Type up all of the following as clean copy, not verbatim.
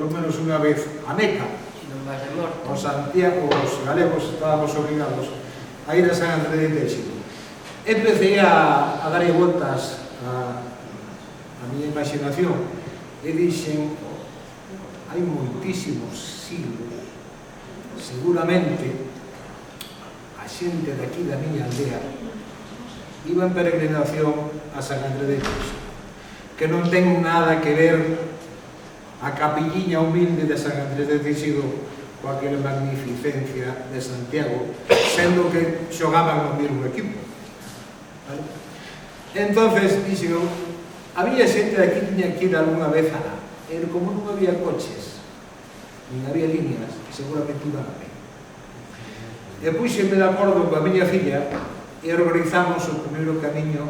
polo menos unha vez a Meca. Os Santiago, os galegos, estábamos obrigados a ir a San Andrés de Teixido. Empecé a darlle voltas a miña imaginación e dixen, hai moitísimos siglos, seguramente a xente daqui da miña aldea iba en peregrinación a San Andrés de Teixido, que non ten nada que ver a capilliña humilde de San Andrés de Teixido coa aquela magnificencia de Santiago, sendo que xogaban no mesmo equipo. ¿Vale? Entonces, dixen, a miña xente aquí tiña que ir algunha vez a lá, e como non había coches, nin había líneas, seguramente iban a pé. E puxeme de acordo coa miña filla e organizamos o primeiro camiño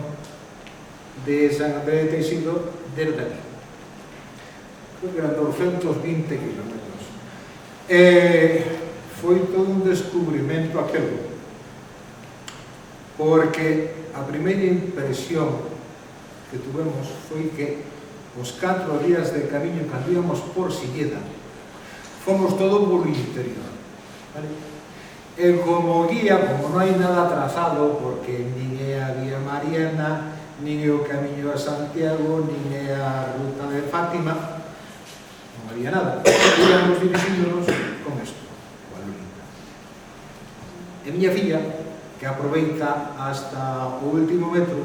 de San Andrés de Teixido desde aquí. Creo que eran 220 kilómetros. Foi todo un descubrimento aquelo, porque a primeira impresión que tuvemos foi que os 4 días de camiño que andíamos por Silleda fomos todo por interior, vale? E como guía, como non hai nada trazado, porque nin é a Vía Mariana, nin é o Camiño a Santiago, nin é a Ruta de Fátima, non había nada. Íamos dirixíndonos con isto, coa lúnica. E miña filla, que aproveita hasta o último metro,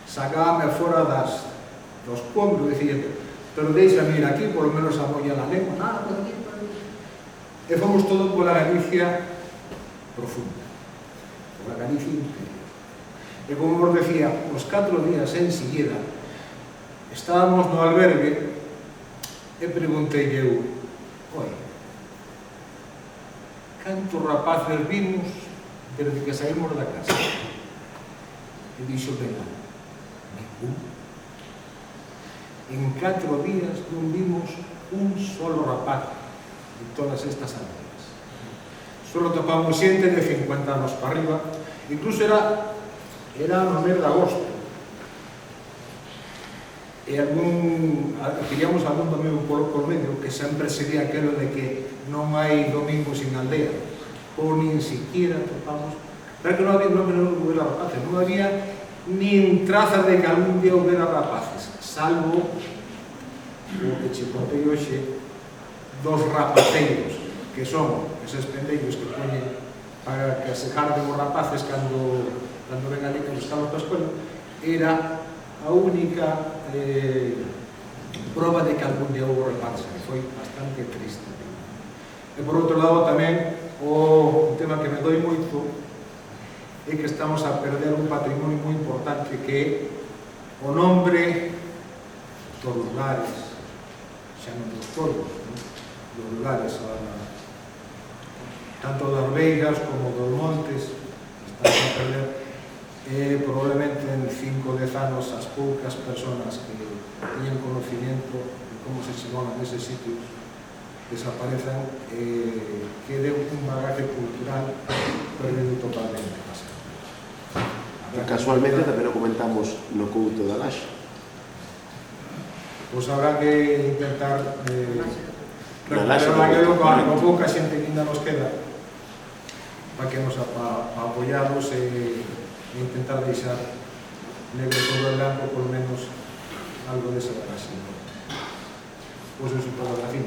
sacábame fora dos pueblos, dicía, pero deixame ir aquí, polo menos a molla na lengua, nada, por aquí. E fomos todo pola Galicia profunda, pola Galicia interior. E como vos decía, os 4 días en Silleda, estábamos no albergue e preguntei eu, oi, cantos rapaces vimos desde que saímos da casa? E dixo, venga, ningún. En 4 días non vimos un solo rapaz de todas estas aldeas. Solo topamos xente de 50 anos para arriba, incluso era no mes de agosto. E pillamos algún domingo por medio, que sempre sería aquelo de que non hai domingo sin aldea, ou nin siquiera topamos, pero que non había rapaces, non había nin traza de que algún día houbera rapaces, salvo o que che contei hoxe dos rapaceiros, que son eses pendeiros que poñen para que se jarden os rapaces cando ven ali que buscamos para a escola. Era a única proba de que algún día houve rapaces, que foi bastante triste. E por outro lado tamén, un tema que me doi moito é que estamos a perder un patrimonio moi importante, que é o nombre dos lugares, xa non dos todos, dos lugares, tanto das veigas como dos montes, estamos a perder. Probablemente en 5 ou 10 anos as poucas persoas que teñen conocimiento de como se chegaban neses sitios desaparezan, quede un bagaje cultural perdido totalmente. Casualmente tamén o comentamos no Couto da Laxe. Pois habrá que intentar recuperar aquilo con pouca xente que ainda nos queda, para que nos apoyamos e intentar deixar negro sobre o blanco por lo menos algo desa ocasión. Pois eso para a fin.